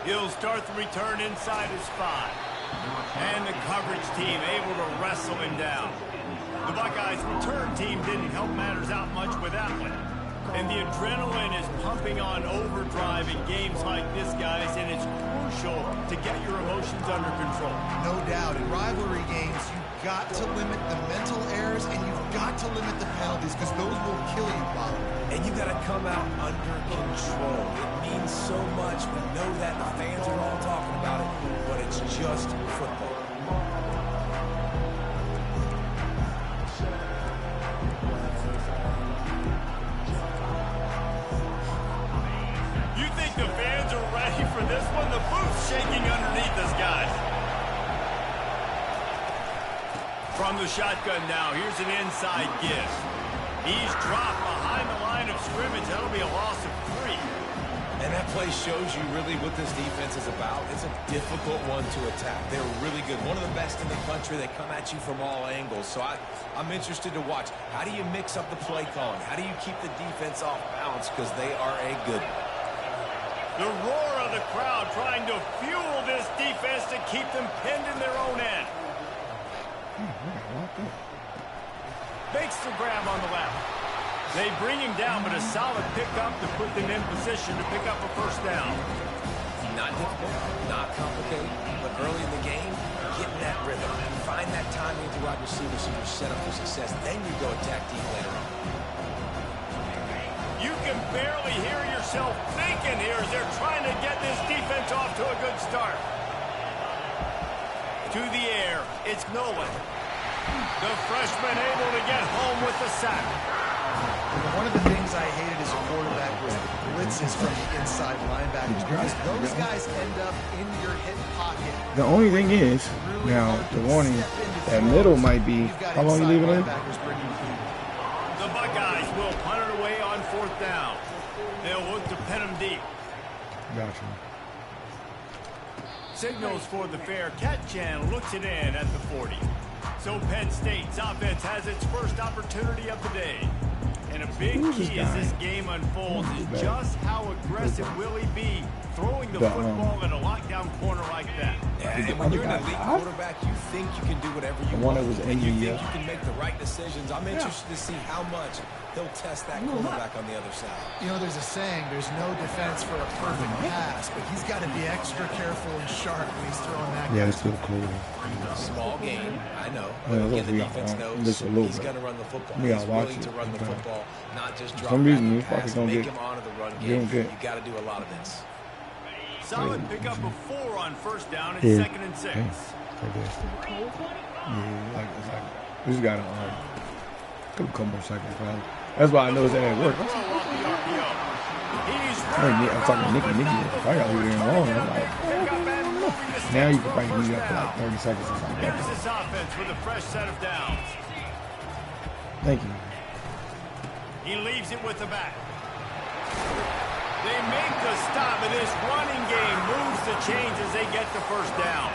He'll start the return inside his 5. And the coverage team able to wrestle him down. The Buckeyes' return team didn't help matters out much with that one. And the adrenaline is pumping on overdrive in games like this, guys, and it's crucial to get your emotions under control. No doubt. In rivalry games, you've got to limit the mental errors and you've got to limit the penalties because those will kill you, Bob. And you got to come out under control. It means so much. We know that. The fans are all talking about it, but it's just football. You think the fans are ready for this one? The booth's shaking underneath us, guys. From the shotgun now, here's an inside give. He's dropped behind the line of scrimmage. That'll be a loss of 3. And that play shows you really what this defense is about. It's a difficult one to attack. They're really good. One of the best in the country. They come at you from all angles. So I'm interested to watch. How do you mix up the play calling? How do you keep the defense off balance? Because they are a good one. The roar of the crowd trying to fuel this defense to keep them pinned in their own end. Makes the grab on the left. They bring him down, but a solid pickup to put them in position to pick up a first down. Not difficult, not complicated, but early in the game, getting that rhythm. Find that timing to wide receivers so you're set up for success. Then you go attack deep later on. You can barely hear yourself thinking here as they're trying to get this defense off to a good start. To the air, it's Nolan. The freshman able to get home with the sack. One of the things I hated as a quarterback was blitzes from the inside linebackers because those guys end up in your hip pocket. The only thing is, now the warning, that middle might be, how long you leaving in? The Buckeyes will punt it away on 4th down. They'll look to pin him deep. Gotcha. Signals for the fair catch and looks it in at the 40. So Penn State's offense has its first opportunity of the day. And a big key as this game unfolds is just how aggressive will he be throwing the football in a lockdown corner like that. Yeah, and when you're an elite quarterback, you think you can do whatever you want, and you think you can make the right decisions. I'm interested to see how much they'll test that quarterback on the other side. You know, there's a saying, there's no defense for a perfect pass, but he's got to be extra careful and sharp when he's throwing that. Yeah, it's still cool. Small game, I know. Yeah, But again, the defense knows he's going to run the football. Yeah, he's willing to run the football, not just drop some back reason, and pass, make him honor the run game. You got to do a lot of this. Solid pickup of 4 on 1st down and 2nd and 6. Yeah, we just got a couple more seconds, probably. That's why I know it's at work. I'm talking to Nicky. If I got to leave it in long, I'm like, now you can probably use it for like 30 seconds or something. Here's this offense with a fresh set of downs. Thank you. He leaves it with the back. They make the stop, and this running game moves the chains as they get the first down.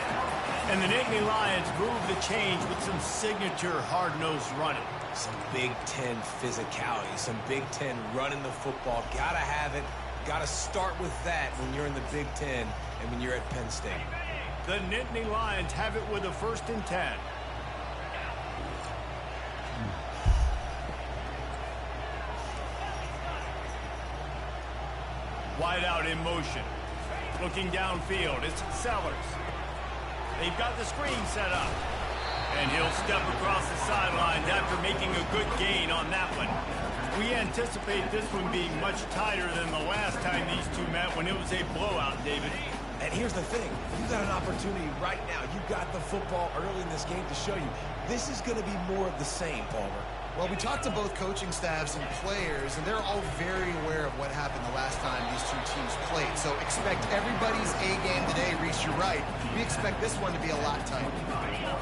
And the Nittany Lions move the chains with some signature hard-nosed running. Some Big Ten physicality, some Big Ten running the football. Got to have it. Got to start with that when you're in the Big Ten and when you're at Penn State. The Nittany Lions have it with a 1st and 10. Wide out in motion. Looking downfield, it's Sellers. They've got the screen set up. And he'll step across the sidelines after making a good gain on that one. We anticipate this one being much tighter than the last time these two met when it was a blowout, David. And here's the thing. You got an opportunity right now. You got the football early in this game to show you. This is going to be more of the same, Palmer. Well, we talked to both coaching staffs and players, and they're all very aware of what happened the last time these two teams played. So expect everybody's A game today. Reese, you're right. We expect this one to be a lot tighter.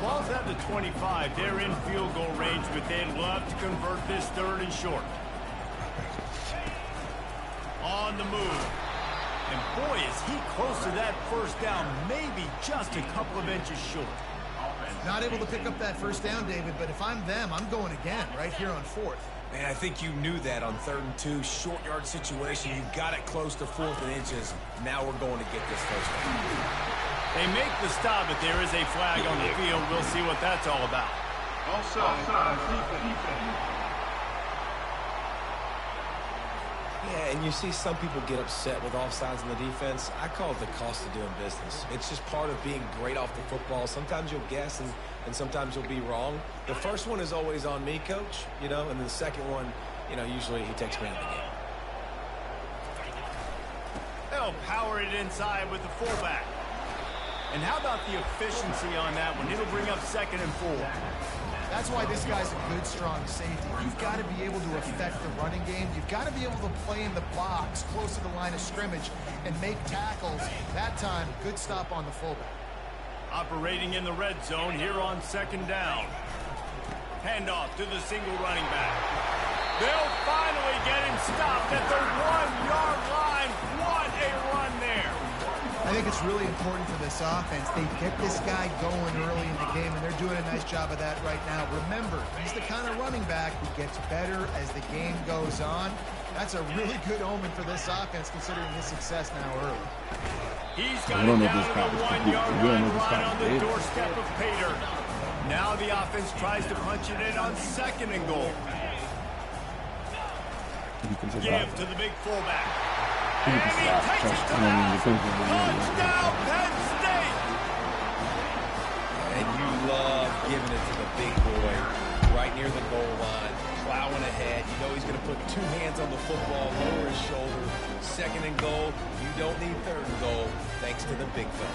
Ball's at the 25. They're in field goal range, but they'd love to convert this 3rd and short. On the move. And boy, is he close to that first down, maybe just a couple of inches short. Not able to pick up that first down, David, but if I'm them, I'm going again right here on 4th. Man, I think you knew that on 3rd and 2, short yard situation. You got it close to 4th and inches. Now we're going to get this first down. They make the stop, but there is a flag on the field. We'll see what that's all about. Yeah, and you see some people get upset with offsides in the defense. I call it the cost of doing business. It's just part of being great off the football. Sometimes you'll guess, and sometimes you'll be wrong. The first one is always on me, Coach, you know, and the second one, you know, usually he takes me out of the game. They'll power it inside with the fullback. And how about the efficiency on that one? It'll bring up 2nd and 4. That's why this guy's a good, strong safety. You've got to be able to affect the running game. You've got to be able to play in the box close to the line of scrimmage and make tackles. That time, good stop on the fullback. Operating in the red zone here on 2nd down. Handoff to the single running back. They'll finally get him stopped at the 1-yard line. What a run there. I think it's really important for this offense. They get this guy going early in the game, and they're doing a nice job of that right now. Remember, he's the kind of running back who gets better as the game goes on. That's a really good omen for this offense, considering his success now early. He's got it down to the 1-yard line right on the doorstep of Pater. Now the offense tries to punch it in on 2nd and goal. Give to the big fullback. And he takes it to the house. Touchdown, Penn State! And you love giving it to the big boy right near the goal line, plowing ahead. You know he's going to put 2 hands on the football, lower his shoulder. 2nd and goal. You don't need 3rd and goal, thanks to the big fella.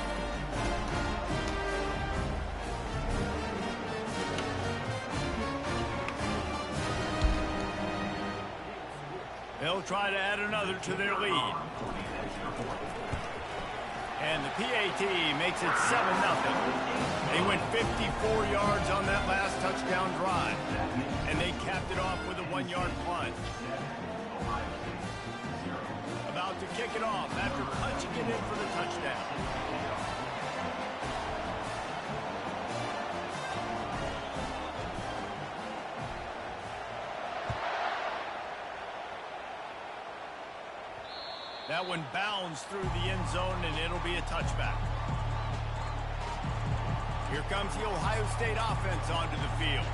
They'll try to add another to their lead. And the PAT makes it 7-0. They went 54 yards on that last touchdown drive. And they capped it off with a 1-yard punt. About to kick it off after punching it in for the touchdown. That one bounds through the end zone, and it'll be a touchback. Here comes the Ohio State offense onto the field.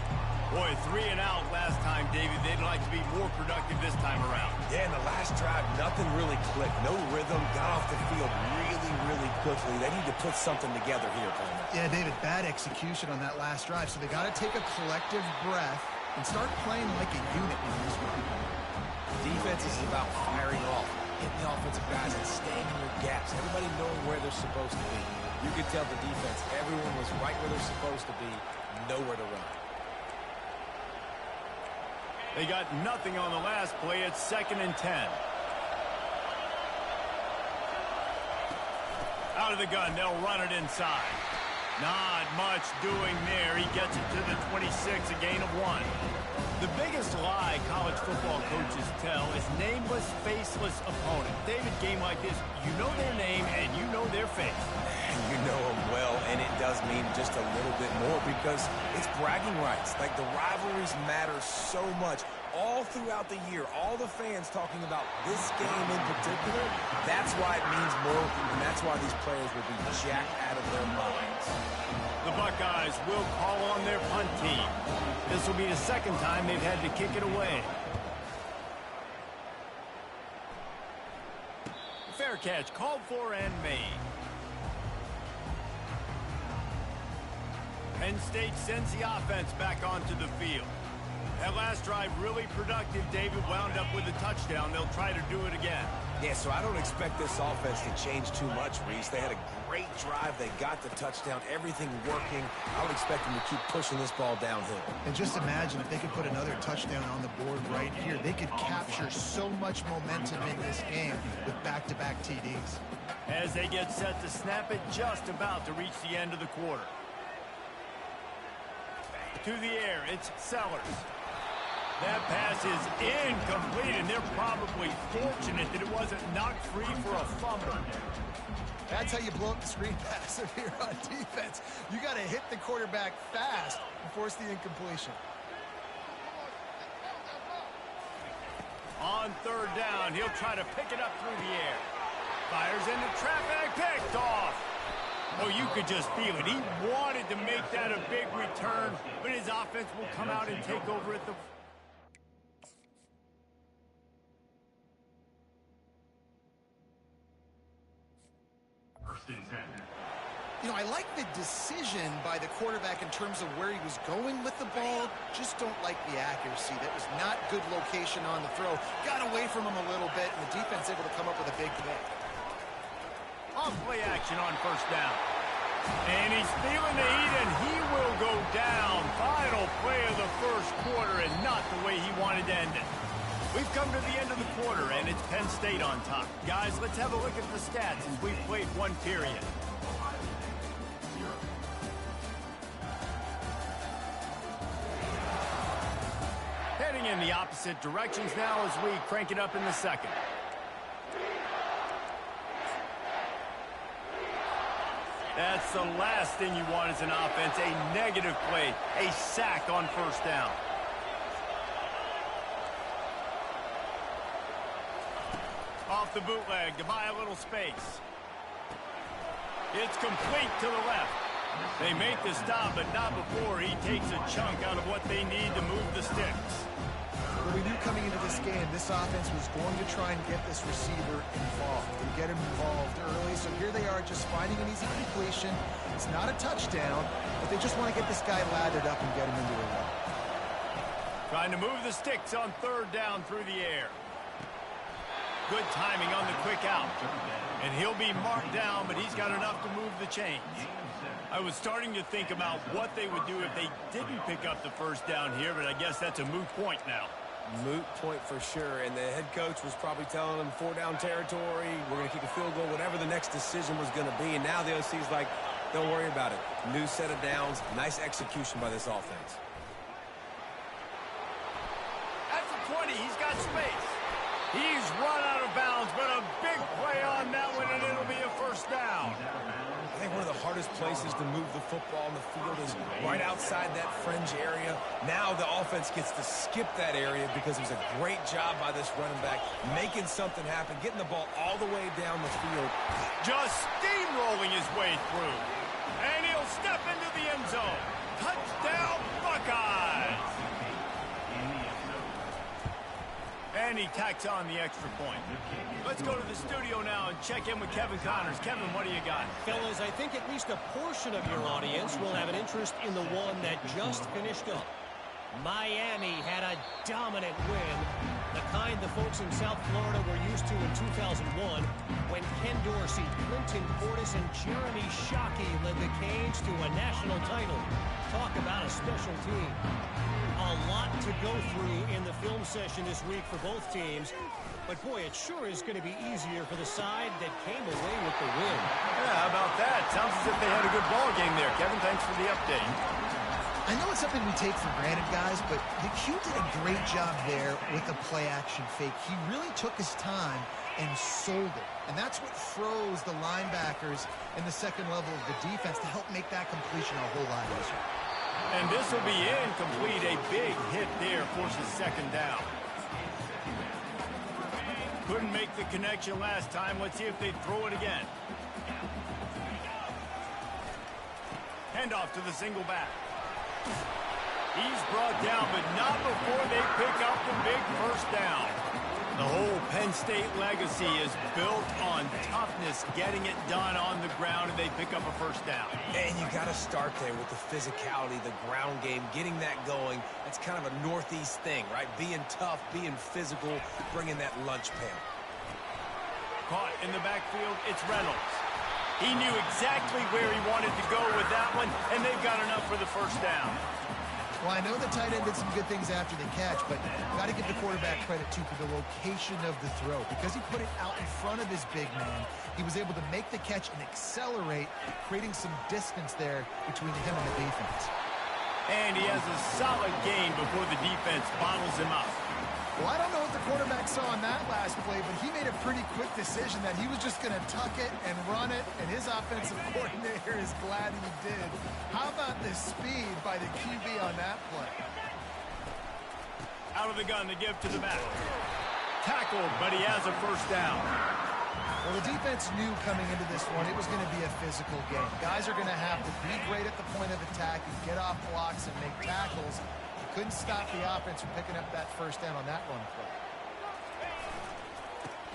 Boy, 3 and out last time, David. They'd like to be more productive this time around. Yeah, in the last drive, nothing really clicked. No rhythm, got off the field really quickly. They need to put something together here, Penn. Yeah, David, bad execution on that last drive, so they got to take a collective breath and start playing like a unit in this one. Defense is about firing off, hitting the offensive guys and staying in their gaps. Everybody knowing where they're supposed to be. You could tell the defense, everyone was right where they're supposed to be, nowhere to run. They got nothing on the last play. It's 2nd and 10. Out of the gun, they'll run it inside. Not much doing there. He gets it to the 26, a gain of 1. The biggest lie college football coaches tell is nameless, faceless opponent. David, game like this, you know their name and you know their face. You know them well, and it does mean just a little bit more because it's bragging rights. Like, the rivalries matter so much. All throughout the year, all the fans talking about this game in particular, that's why it means more, and that's why these players will be jacked out of their minds. The Buckeyes will call on their punt team. This will be the 2nd time they've had to kick it away. Fair catch called for and made. Penn State sends the offense back onto the field. That last drive really productive. David wound up with a touchdown. They'll try to do it again. Yeah, so I don't expect this offense to change too much, Reese. They had a great drive. They got the touchdown. Everything working. I would expect them to keep pushing this ball downhill. And just imagine if they could put another touchdown on the board right here. They could capture so much momentum in this game with back-to-back TDs. As they get set to snap it, just about to reach the end of the quarter. To the air, it's Sellers. That pass is incomplete, and they're probably fortunate that it wasn't knocked free for a fumble. That's how you blow up the screen pass if you're on defense. You got to hit the quarterback fast and force the incompletion. On third down, he'll try to pick it up through the air. Fires into traffic, picked off. Oh, you could just feel it. He wanted to make that a big return, but his offense will come out and take over at the... You know, I like the decision by the quarterback in terms of where he was going with the ball. Just don't like the accuracy. That was not good location on the throw. Got away from him a little bit, and the defense able to come up with a big play. On play action on first down. And he's feeling the heat, and he will go down. Final play of the first quarter, and not the way he wanted to end it. We've come to the end of the quarter, and it's Penn State on top. Guys, let's have a look at the stats as we've played one period. Heading in the opposite directions now as we crank it up in the second. That's the last thing you want as an offense, a negative play, a sack on first down. Off the bootleg to buy a little space. It's complete to the left. They make the stop, but not before he takes a chunk out of what they need to move the sticks. Well, we knew coming into this game, this offense was going to try and get this receiver involved and get him involved early. So here they are just finding an easy completion. It's not a touchdown, but they just want to get this guy lathered up and get him into a run. Trying to move the sticks on third down through the air. Good timing on the quick out. And he'll be marked down, but he's got enough to move the chains. I was starting to think about what they would do if they didn't pick up the first down here, but I guess that's a moot point now. Moot point for sure, and the head coach was probably telling them 4-down territory, we're going to kick a field goal, whatever the next decision was going to be, and now the OC's like, don't worry about it. New set of downs, nice execution by this offense. At the 20, he's got space. He's run out of bounds, but a big play on that one, and it'll be a first down. I think one of the hardest places to move the football on the field is right outside that fringe area. Now the offense gets to skip that area because it was a great job by this running back, making something happen, getting the ball all the way down the field. Just steamrolling his way through. And he'll step into the end zone. Touchdown, Buckeyes! And he tacks on the extra point. Let's go to the studio now and check in with Kevin Connors. Kevin, what do you got? Fellas, I think at least a portion of your audience will have an interest in the one that just finished up. Miami had a dominant win, the kind the folks in South Florida were used to in 2001 when Ken Dorsey, Clinton Portis, and Jeremy Shockey led the Canes to a national title. Talk about a special team. A lot to go through in the film session this week for both teams. But, boy, it sure is going to be easier for the side that came away with the win. Yeah, how about that? Sounds as if they had a good ball game there. Kevin, thanks for the update. I know it's something we take for granted, guys, but the Q did a great job there with the play-action fake. He really took his time and sold it. And that's what froze the linebackers in the second level of the defense to help make that completion a whole lot easier. And this will be incomplete. A big hit there forces second down. Couldn't make the connection last time. Let's see if they throw it again. Handoff to the single back. He's brought down, but not before they pick up the big first down. The whole Penn State legacy is built on toughness, getting it done on the ground, and they pick up a first down. And you got to start there with the physicality, the ground game, getting that going. That's kind of a Northeast thing, right? Being tough, being physical, bringing that lunch pail. Caught in the backfield, it's Reynolds. He knew exactly where he wanted to go with that one, and they've got enough for the first down. Well, I know the tight end did some good things after the catch, but got to give the quarterback credit, too, for the location of the throw. Because he put it out in front of his big man, he was able to make the catch and accelerate, creating some distance there between him and the defense. And he has a solid gain before the defense bottles him up. Well, I don't know what the quarterback saw on that last play, but he made a pretty quick decision that he was just going to tuck it and run it, and his offensive coordinator is glad he did. How about the speed by the QB on that play? Out of the gun to give to the back. Tackled, but he has a first down. Well, the defense knew coming into this one it was going to be a physical game. Guys are going to have to be great at the point of attack and get off blocks and make tackles. You couldn't stop the offense from picking up that first down on that run play.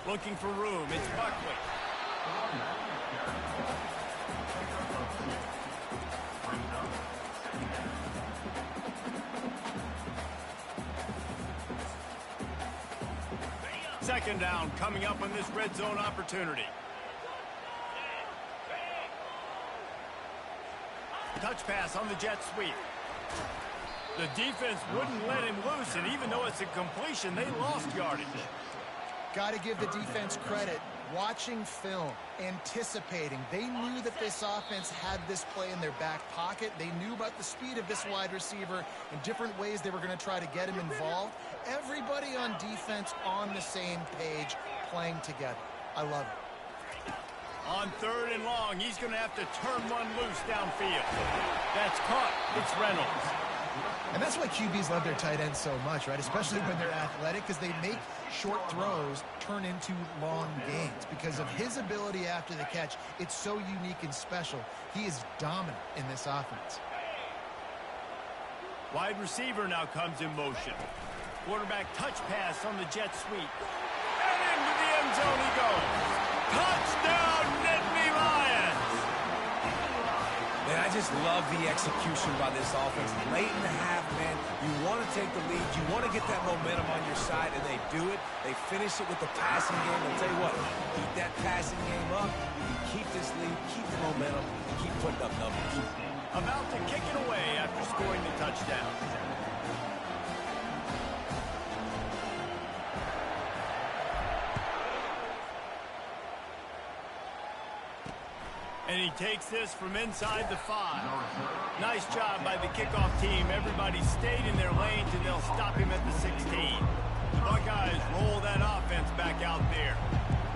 Looking for room. It's Buckley. Second down coming up on this red zone opportunity. Touch pass on the jet sweep. The defense wouldn't let him loose, and even though it's a completion, they lost yardage. Got to give the defense credit. Watching film, anticipating. They knew that this offense had this play in their back pocket. They knew about the speed of this wide receiver and different ways they were going to try to get him involved. Everybody on defense on the same page, playing together. I love it. On third and long, he's going to have to turn one loose downfield. That's caught. It's Reynolds. And that's why QBs love their tight ends so much, right? Especially when they're athletic, because they make short throws turn into long gains. Because of his ability after the catch, it's so unique and special. He is dominant in this offense. Wide receiver now comes in motion. Quarterback touch pass on the jet sweep. And into the end zone he goes. Touchdown, Nittany Lions! Man, I just love the execution by this offense. Late in the half, man, you want to take the lead. You want to get that momentum on your side, and they do it. They finish it with the passing game. I'll tell you what, keep that passing game up. You can keep this lead, keep the momentum, and keep putting up numbers. About to kick it away after scoring the touchdown. And he takes this from inside the 5. Nice job by the kickoff team. Everybody stayed in their lanes, and they'll stop him at the 16. The Buckeyes roll that offense back out there.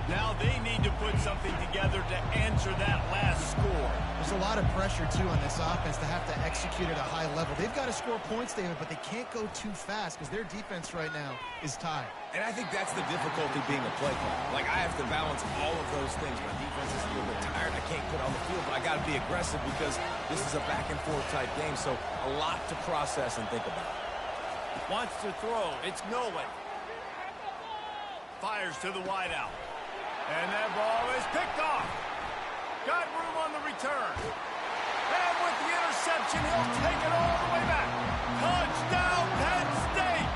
Now they need to put something together to answer that last score. There's a lot of pressure, too, on this offense to have to execute at a high level. They've got to score points, David, but they can't go too fast because their defense right now is tied. And I think that's the difficulty being a play caller. Like, I have to balance all of those things. My defense is a little bit tired. I can't put on the field, but I got to be aggressive because this is a back-and-forth type game, so a lot to process and think about. Wants to throw. It's Nolan. Fires to the wideout. And that ball is picked off. Got room on the return. And with the interception, he'll take it all the way back. Touchdown, Penn State!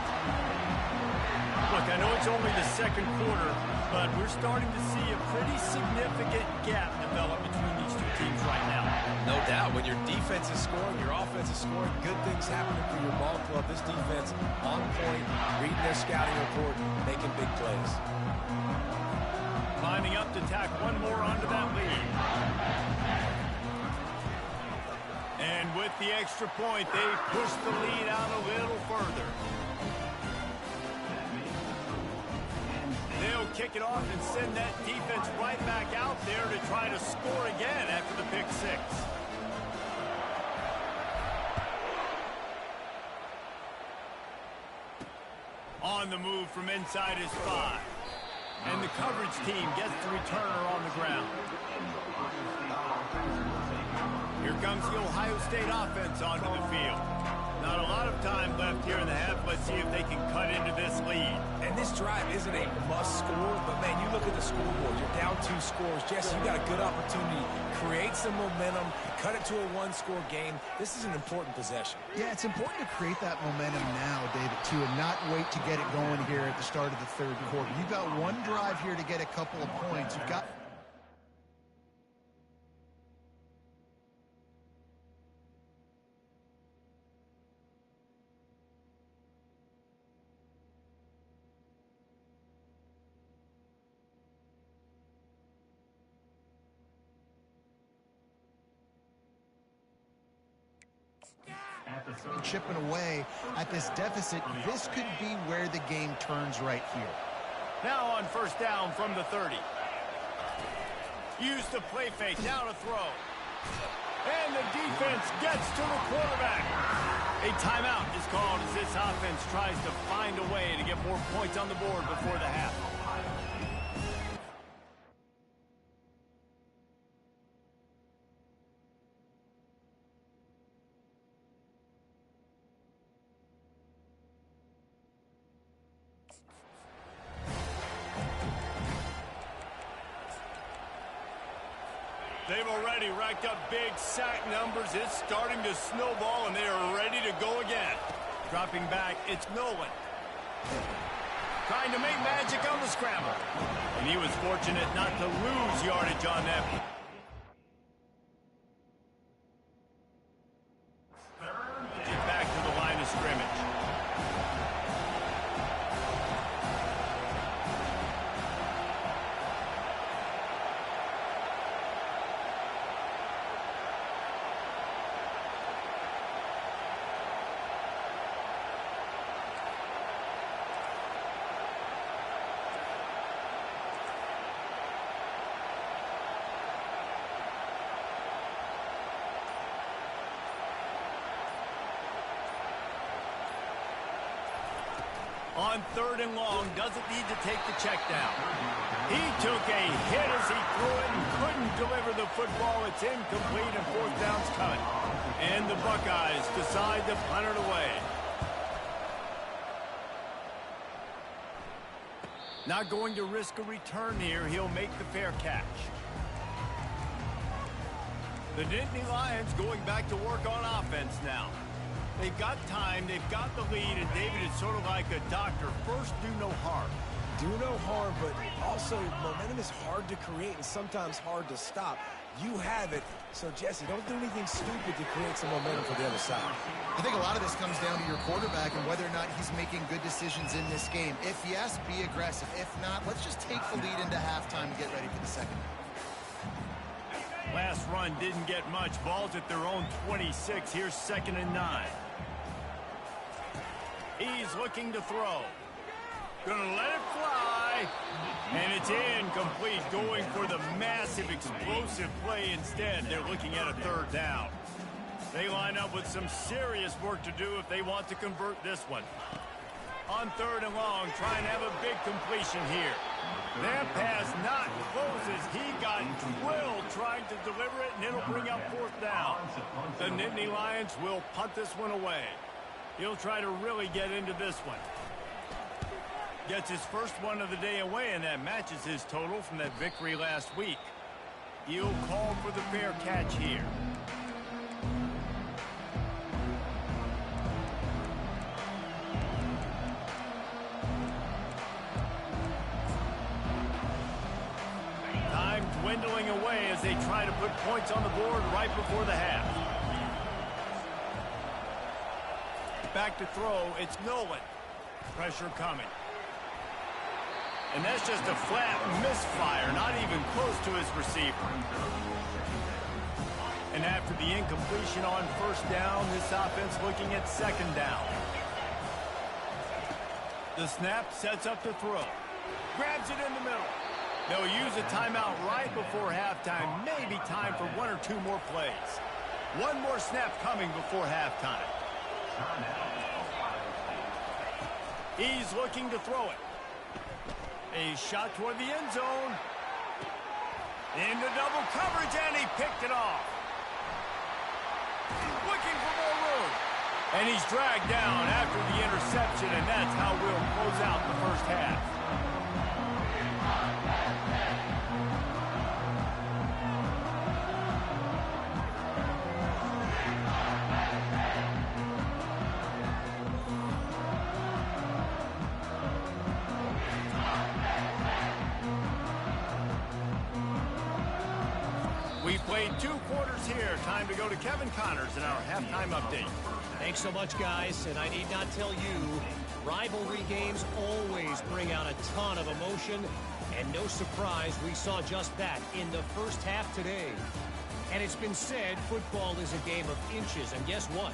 Look, I know it's only the second quarter, but we're starting to see a pretty significant gap develop between these two teams right now. No doubt. When your defense is scoring, your offense is scoring, good things happening for your ball club. This defense on point, reading their scouting report, making big plays. Lining up to tack one more onto that lead. And with the extra point, they push the lead out a little further. They'll kick it off and send that defense right back out there to try to score again after the pick six. On the move from inside his 5. And the coverage team gets the returner on the ground. Here comes the Ohio State offense onto the field. Not a lot of time left here in the half. Let's see if they can cut into this lead. And this drive isn't a must score, but man, you look at the scoreboard. You're down 2 scores. Jesse, you got a good opportunity. Create some momentum. Cut it to a 1-score game. This is an important possession. Yeah, it's important to create that momentum now, David, too, and not wait to get it going here at the start of the third quarter. You've got one drive here to get a couple of points. You've got... chipping away at this deficit. This could be where the game turns right here. Now on first down from the 30. Use the play fake, now to throw. And the defense gets to the quarterback. A timeout is called as this offense tries to find a way to get more points on the board before the half. They've already racked up big sack numbers. It's starting to snowball, and they are ready to go again. Dropping back, it's Nolan. Trying to make magic on the scramble. And he was fortunate not to lose yardage on that. Get back to the line of scrimmage. On 3rd and long, doesn't need to take the check down. He took a hit as he threw it and couldn't deliver the football. It's incomplete and 4th down's cut. And the Buckeyes decide to punt it away. Not going to risk a return here. He'll make the fair catch. The Nittany Lions going back to work on offense now. They've got time, they've got the lead, and David is sort of like a doctor. First, do no harm. Do no harm, but also momentum is hard to create and sometimes hard to stop. You have it, so Jesse, don't do anything stupid to create some momentum for the other side. I think a lot of this comes down to your quarterback and whether or not he's making good decisions in this game. If yes, be aggressive. If not, let's just take the lead into halftime and get ready for the second. Last run didn't get much. Ball's at their own 26. Here's 2nd and 9. He's looking to throw. Gonna let it fly. And it's incomplete, going for the massive explosive play instead. They're looking at a 3rd down. They line up with some serious work to do if they want to convert this one. On 3rd and long, trying to have a big completion here. That pass not close as he got drilled trying to deliver it, and it'll bring up 4th down. The Nittany Lions will punt this one away. He'll try to really get into this one. Gets his first one of the day away, and that matches his total from that victory last week. He'll call for the fair catch here. Time dwindling away as they try to put points on the board right before the half. Back to throw, it's Nolan. Pressure coming. And that's just a flat misfire, not even close to his receiver. And after the incompletion on 1st down, this offense looking at 2nd down. The snap sets up the throw. Grabs it in the middle. They'll use a timeout right before halftime. Maybe time for 1 or 2 more plays. One more snap coming before halftime. He's looking to throw it. A shot toward the end zone. Into double coverage, and he picked it off. Looking for more room. And he's dragged down after the interception, and that's how we'll close out the first half. We played 2 quarters here. Time to go to Kevin Connors in our halftime update. Thanks so much, guys. And I need not tell you, rivalry games always bring out a ton of emotion. And no surprise, we saw just that in the first half today. And it's been said, football is a game of inches. And guess what?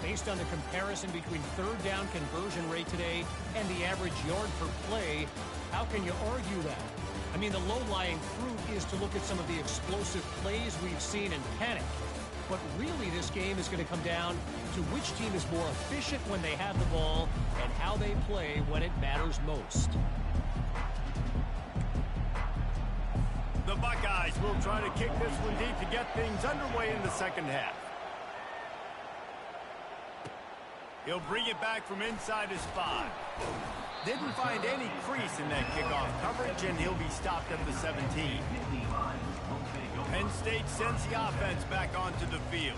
Based on the comparison between 3rd down conversion rate today and the average yard per play, how can you argue that? I mean, the low-lying fruit is to look at some of the explosive plays we've seen in panic. but really this game is going to come down to which team is more efficient when they have the ball and how they play when it matters most. The Buckeyes will try to kick this one deep to get things underway in the second half. He'll bring it back from inside his 5. Didn't find any crease in that kickoff coverage, and he'll be stopped at the 17. Penn State sends the offense back onto the field.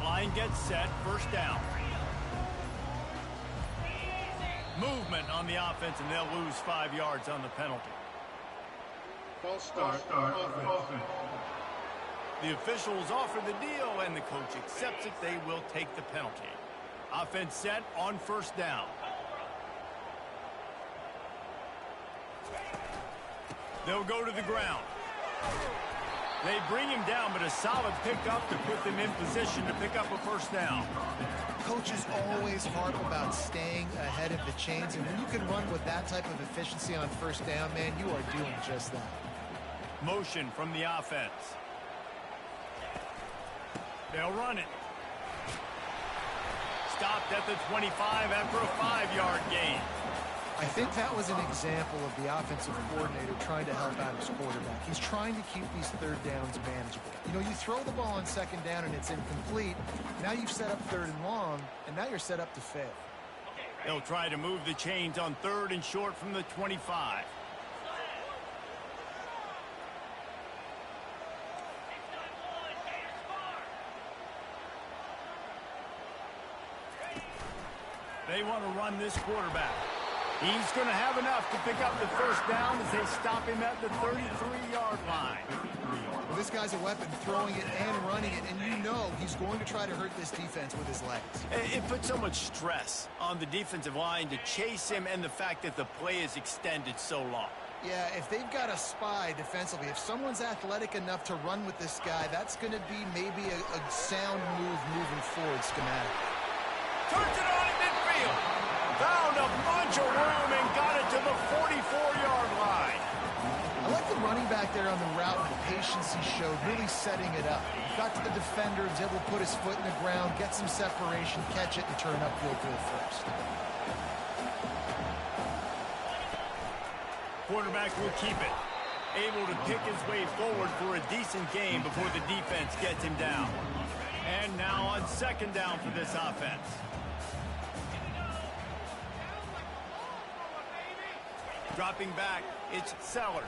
Line gets set, first down. Movement on the offense, and they'll lose 5 yards on the penalty. False start. Offense. The officials offer the deal, and the coach accepts it. They will take the penalty. Offense set on first down. They'll go to the ground. They bring him down, but a solid pickup to put them in position to pick up a first down. Coaches always harp about staying ahead of the chains, and when you can run with that type of efficiency on first down, man, you are doing just that. Motion from the offense. They'll run it. Stopped at the 25 after a 5-yard gain. I think that was an example of the offensive coordinator trying to help out his quarterback. He's trying to keep these third downs manageable. You know, you throw the ball on second down and it's incomplete. Now you've set up third and long, and now you're set up to fail. They'll try to move the chains on third and short from the 25. They want to run this quarterback. He's going to have enough to pick up the first down as they stop him at the 33-yard line. Well, this guy's a weapon, throwing it and running it, and you know he's going to try to hurt this defense with his legs. It puts so much stress on the defensive line to chase him, and the fact that the play is extended so long. Yeah, if they've got a spy defensively, if someone's athletic enough to run with this guy, that's going to be maybe a sound move moving forward schematically. Turns it on in midfield. Found a bunch of room and got it to the 44-yard line. I like the running back there on the route and the patience he showed, really setting it up. Got to the defender, was able to put his foot in the ground, get some separation, catch it, and turn upfield for the first. Quarterback will keep it. Able to pick his way forward for a decent game before the defense gets him down. And now on second down for this offense. Dropping back, it's Sellers.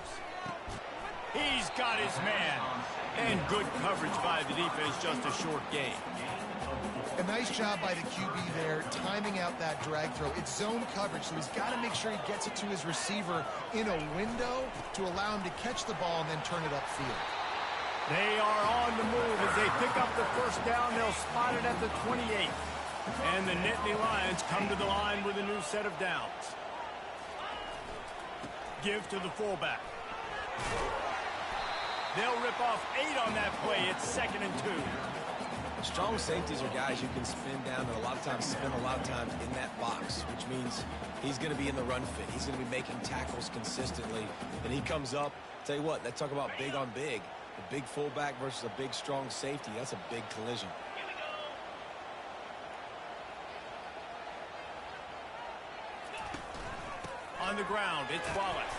He's got his man. And good coverage by the defense, just a short gain. A nice job by the QB there, timing out that drag throw. It's zone coverage, so he's got to make sure he gets it to his receiver in a window to allow him to catch the ball and then turn it upfield. They are on the move as they pick up the first down. They'll spot it at the 28. And the Nittany Lions come to the line with a new set of downs. Give to the fullback. They'll rip off 8 on that play. It's 2nd and 2. Strong safeties are guys you can spin down and a lot of times spend a lot of time in that box, which means he's going to be in the run fit. He's going to be making tackles consistently. And he comes up, tell you what, they talk about big on big. A big fullback versus a big, strong safety. That's a big collision. On the ground, it's Wallace.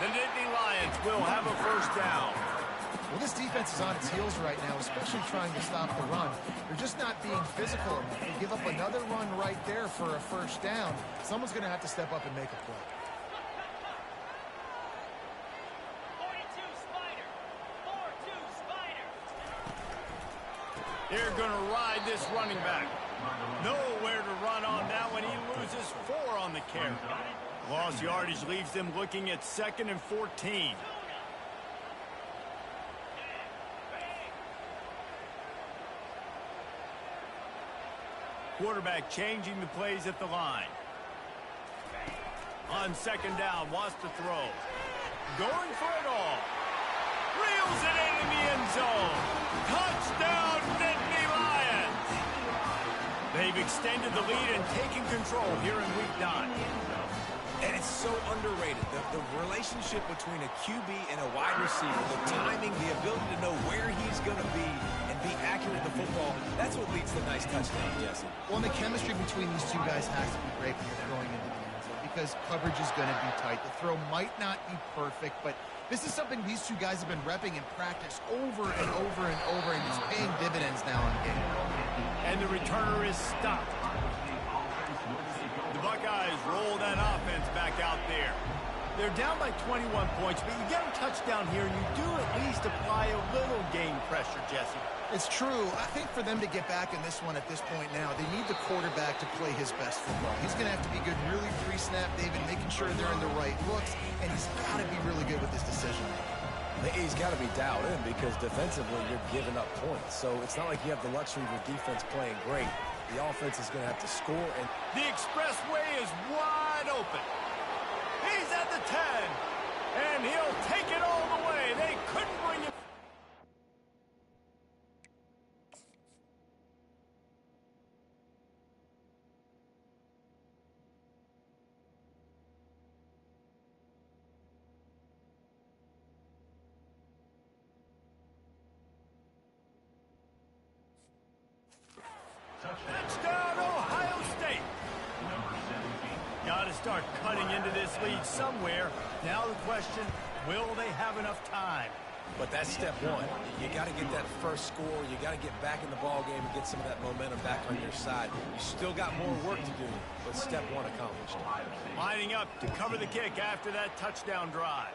The Nittany Lions will have a first down. Well, this defense is on its heels right now, especially trying to stop the run. They're just not being physical enough. They give up another run right there for a first down. Someone's going to have to step up and make a play. They're going to ride this running back. Nowhere to run on that one. He loses 4 on the carry. Lost yardage leaves them looking at 2nd and 14. Quarterback changing the plays at the line. On second down, wants to throw. Going for it all. Reels it in the end zone. Touchdown, Nittany Lions. They've extended the lead and taken control here in week 9. And it's so underrated. The relationship between a QB and a wide receiver, the timing, the ability to know where he's going to be and be accurate to football, that's what leads to nice touchdowns, Jesse. Well, the chemistry between these two guys has to be great when you're throwing into the end zone because coverage is going to be tight. The throw might not be perfect, but this is something these two guys have been repping in practice over and over and over, and it's paying dividends now in game. And the returner is stopped. The Buckeyes roll that offense back out there. They're down by 21 points, but you get a touchdown here, and you do at least apply a little game pressure, Jesse. It's true. I think for them to get back in this one at this point now, they need the quarterback to play his best football. He's going to have to be good really pre-snap, David, making sure they're in the right looks, and he's got to be really good with his decision. He's got to be dialed in because defensively you're giving up points. So it's not like you have the luxury of your defense playing great. The offense is going to have to score. And the expressway is wide open. He's at the 10, and he'll take it all the way. They couldn't bring him. Touchdown, Ohio State. Got to start cutting into this lead somewhere. Now the question, will they have enough time? But that's step one. You got to get that first score. You got to get back in the ball game and get some of that momentum back on your side. You still got more work to do, but step one accomplished. Lining up to cover the kick after that touchdown drive.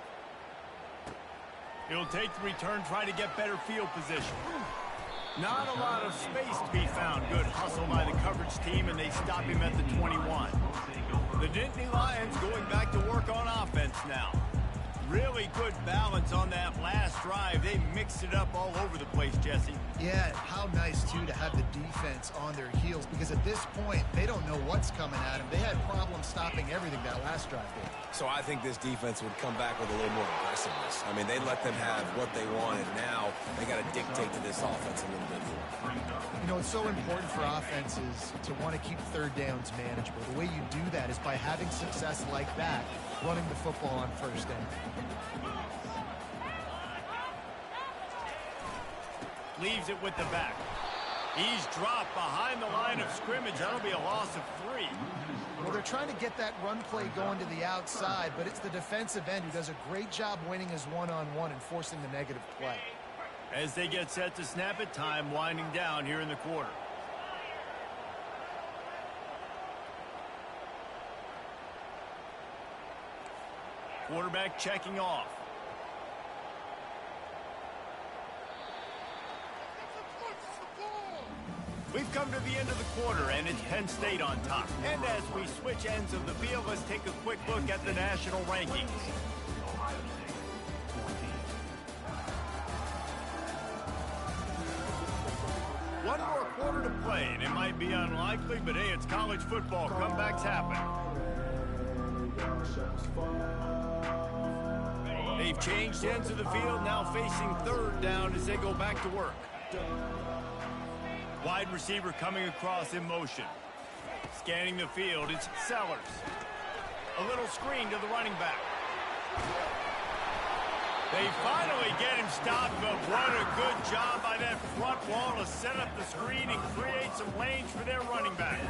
He'll take the return, try to get better field position. Not a lot of space to be found. Good hustle by the coverage team, and they stop him at the 21. The Nittany Lions going back to work on offense now. Really good balance on that last drive. They mixed it up all over the place, Jesse. Yeah, how nice, too, to have the defense on their heels because at this point, they don't know what's coming at them. They had problems stopping everything that last drive did. So I think this defense would come back with a little more aggressiveness. I mean, they let them have what they wanted. Now they got to dictate to this offense a little bit more. You know, it's so important for offenses to want to keep third downs manageable. The way you do that is by having success like that, running the football on first down. Leaves it with the back. He's dropped behind the line of scrimmage. That'll be a loss of 3. Well, they're trying to get that run play going to the outside, but it's the defensive end who does a great job winning his one-on-one and forcing the negative play. As they get set to snap it, time winding down here in the quarter. Quarterback checking off. We've come to the end of the quarter, and it's Penn State on top. And as we switch ends of the field, let's take a quick look at the national rankings. One more quarter to play, and it might be unlikely, but hey, it's college football. Comebacks happen. They've changed ends of the field, now facing third down as they go back to work. Wide receiver coming across in motion. Scanning the field, it's Sellers. A little screen to the running back. They finally get him stopped, but what a good job by that front wall to set up the screen and create some lanes for their running back.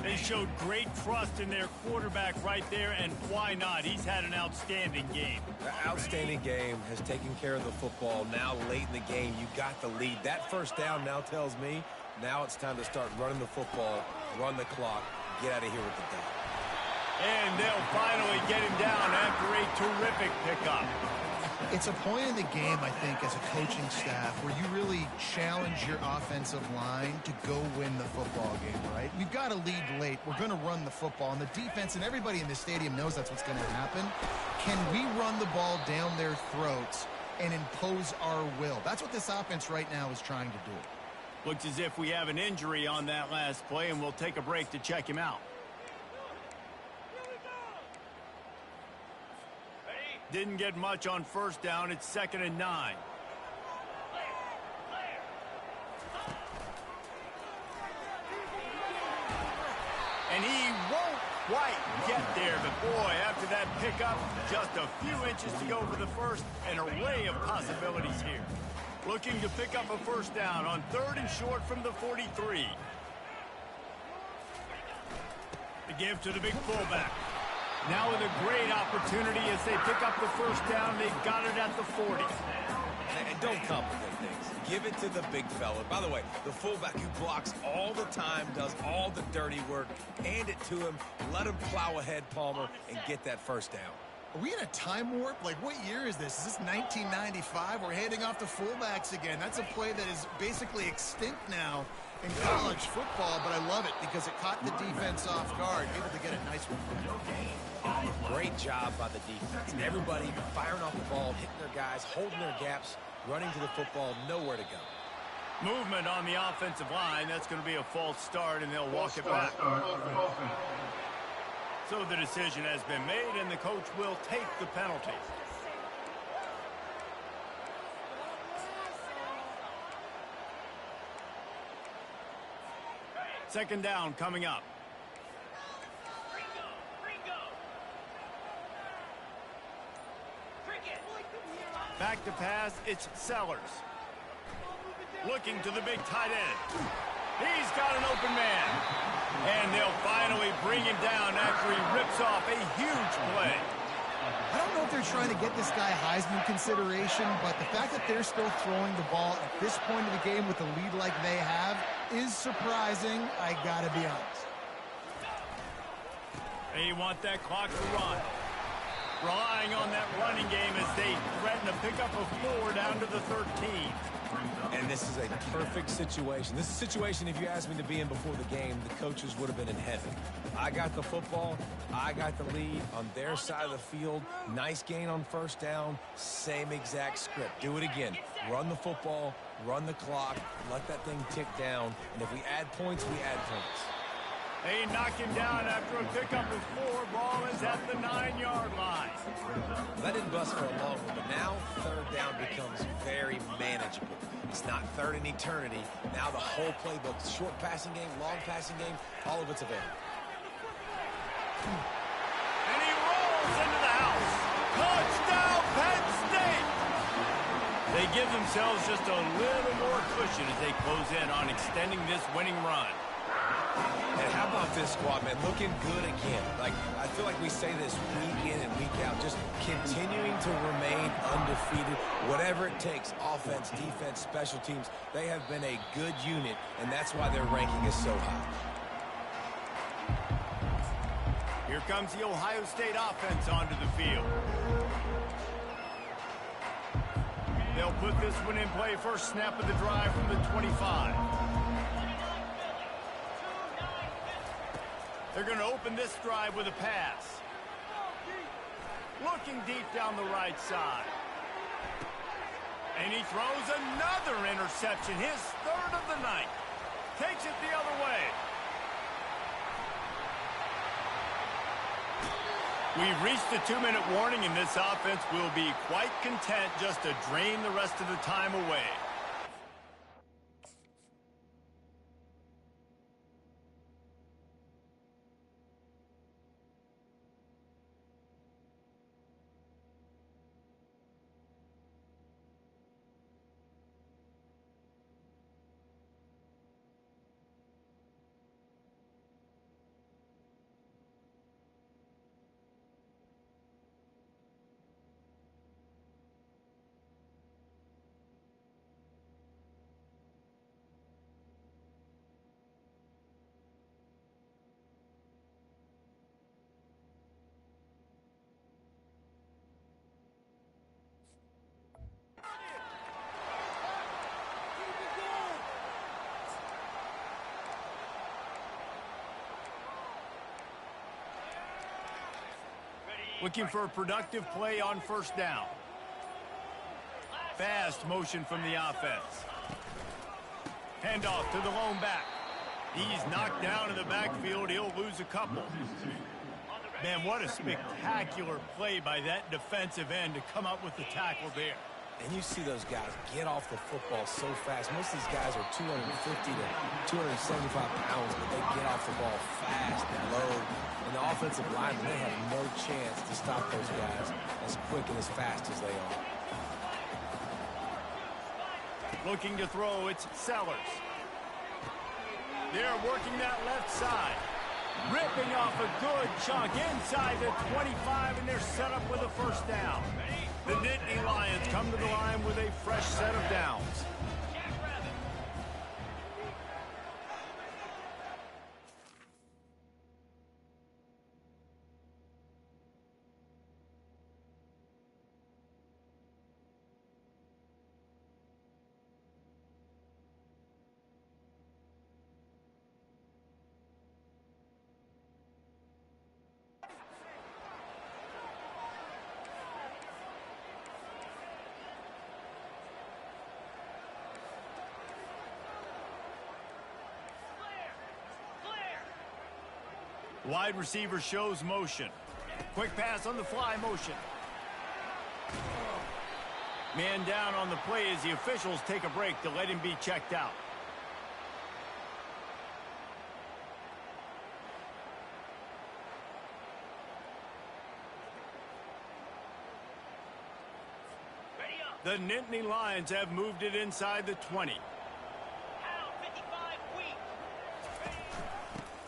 They showed great trust in their quarterback right there, and why not? He's had an outstanding game. Outstanding game, has taken care of the football. Now late in the game, you got the lead. That first down now tells me now it's time to start running the football, run the clock, get out of here with the dub. And they'll finally get him down after a terrific pickup. It's a point in the game, I think, as a coaching staff where you really challenge your offensive line to go win the football game, right? We've got to lead late. We're going to run the football. And the defense and everybody in the stadium knows that's what's going to happen. Can we run the ball down their throats and impose our will? That's what this offense right now is trying to do. Looks as if we have an injury on that last play, and we'll take a break to check him out. Didn't get much on first down. It's 2nd and 9. quite get there, but boy, after that pickup, just a few inches to go for the first, an array of possibilities here. Looking to pick up a first down on 3rd and short from the 43. The give to the big fullback. Now with a great opportunity as they pick up the first down. They got it at the 40. And don't complicate things. Give it to the big fella. By the way, the fullback who blocks all the time, does all the dirty work. Hand it to him. Let him plow ahead, Palmer, and get that first down. Are we in a time warp? Like, what year is this? Is this 1995? We're handing off to fullbacks again. That's a play that is basically extinct now in college football, but I love it because it caught the defense off guard, able to get a nice one. Great job by the defense. Everybody firing off the ball, hitting their guys, holding their gaps, running to the football, nowhere to go. Movement on the offensive line. That's going to be a false start, and they'll walk it back. So the decision has been made, and the coach will take the penalty. Second down coming up. Back to pass, it's Sellers. Looking to the big tight end. He's got an open man. And they'll finally bring him down after he rips off a huge play. I don't know if they're trying to get this guy Heisman consideration, but the fact that they're still throwing the ball at this point of the game with a lead like they have is surprising, I gotta be honest. They want that clock to run. Relying on that running game as they threaten to pick up a 4 down to the 13. And this is a perfect situation. This is a situation, if you asked me to be in before the game, the coaches would have been in heaven. I got the football. I got the lead on their side of the field. Nice gain on first down. Same exact script. Do it again. Run the football, run the clock, let that thing tick down. And if we add points, we add points. They knock him down after a pickup of 4. Ball is at the 9-yard line. That didn't bust for a long one, but now third down becomes very manageable. It's not third in eternity. Now the whole playbook, short passing game, long passing game, all of it's available. And he rolls into the house. Touchdown, Penn State! They give themselves just a little more cushion as they close in on extending this winning run. And how about this squad, man? Looking good again. Like, I feel like we say this week in and week out, just continuing to remain undefeated. Whatever it takes, offense, defense, special teams, they have been a good unit, and that's why their ranking is so high. Here comes the Ohio State offense onto the field. They'll put this one in play first snap of the drive from the 25. They're going to open this drive with a pass. Looking deep down the right side. And he throws another interception, his 3rd of the night. Takes it the other way. We've reached the 2-minute warning, and this offense will be quite content just to drain the rest of the time away. Looking for a productive play on first down. Fast motion from the offense. Handoff to the lone back. He's knocked down in the backfield. He'll lose a couple. Man, what a spectacular play by that defensive end to come up with the tackle there. And you see those guys get off the football so fast. Most of these guys are 250 to 275 pounds, but they get off the ball fast and low. And the offensive linemen, they have no chance to stop those guys as quick and as fast as they are. Looking to throw, it's Sellers. They're working that left side. Ripping off a good chunk inside the 25, and they're set up with a first down. The Nittany Lions come to the line with a fresh set of downs. Wide receiver shows motion. Quick pass on the fly motion. Man down on the play as the officials take a break to let him be checked out. The Nittany Lions have moved it inside the 20.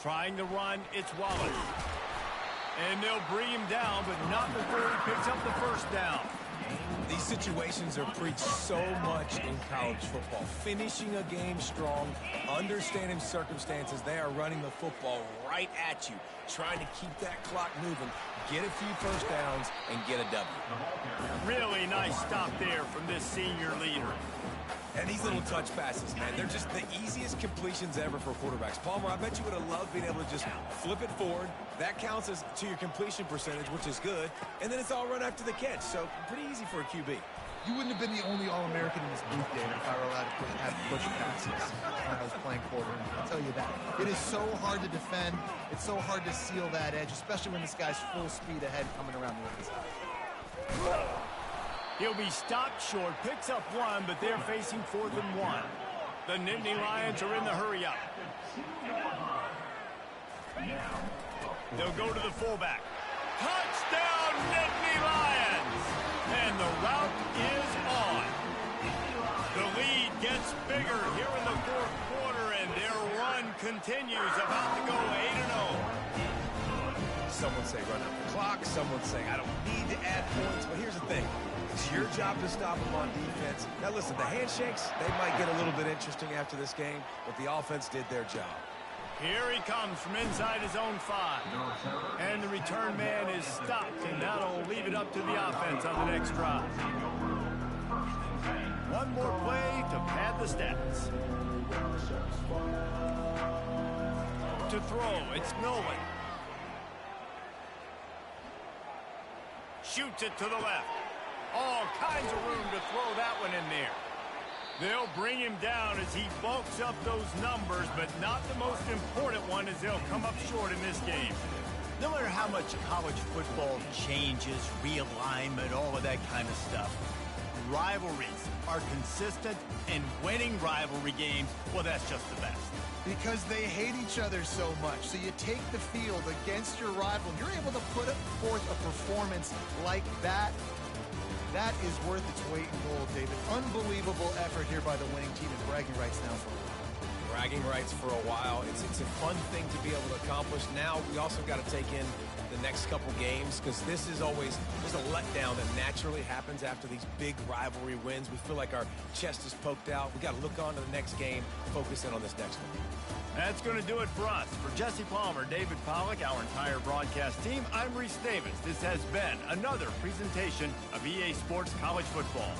Trying to run, it's Wallace. And they'll bring him down, but not before he picks up the first down. These situations are preached so much in college football. Finishing a game strong, understanding circumstances. They are running the football right at you, trying to keep that clock moving, get a few first downs, and get a W. Really nice stop there from this senior leader. And these little touch passes, man, they're just the easiest completions ever for quarterbacks. Palmer, I bet you would have loved being able to just flip it forward. That counts as to your completion percentage, which is good. And then it's all run after the catch, so pretty easy for a QB. You wouldn't have been the only All-American in this booth, David, if I were allowed to have push passes when I was playing quarterback. I'll tell you that. It is so hard to defend. It's so hard to seal that edge, especially when this guy's full speed ahead coming around the inside. He'll be stopped short, picks up one, but they're facing 4th and 1. The Nittany Lions are in the hurry-up. They'll go to the fullback. Touchdown, Nittany Lions! And the route is on. The lead gets bigger here in the 4th quarter, and their run continues, about to go 8-0. Some would say run out the clock. Some would say I don't need to add points. But here's the thing. It's your job to stop them on defense. Now, listen, the handshakes, they might get a little bit interesting after this game, but the offense did their job. Here he comes from inside his own 5. And the return man is stopped, and that'll leave it up to the offense on the next drive. One more play to pad the stats. To throw, it's Nolan. Shoots it to the left. All kinds of room to throw that one in there. They'll bring him down as he bulks up those numbers, but not the most important one, as they'll come up short in this game. No matter how much college football changes, realignment, all of that kind of stuff, rivalries are consistent, and winning rivalry games, well, that's just the best. Because they hate each other so much. So you take the field against your rival, you're able to put forth a performance like that. That is worth its weight in gold, David. Unbelievable effort here by the winning team, and bragging rights now for a while. Bragging rights for a while. It's a fun thing to be able to accomplish. Now we also got to take in the next couple games, because this is always, there's a letdown that naturally happens after these big rivalry wins. We feel like our chest is poked out. We got to look on to the next game, focus in on this next one. That's going to do it for us. For Jesse Palmer, David Pollack, our entire broadcast team, I'm Reese Davis. This has been another presentation of EA Sports College Football.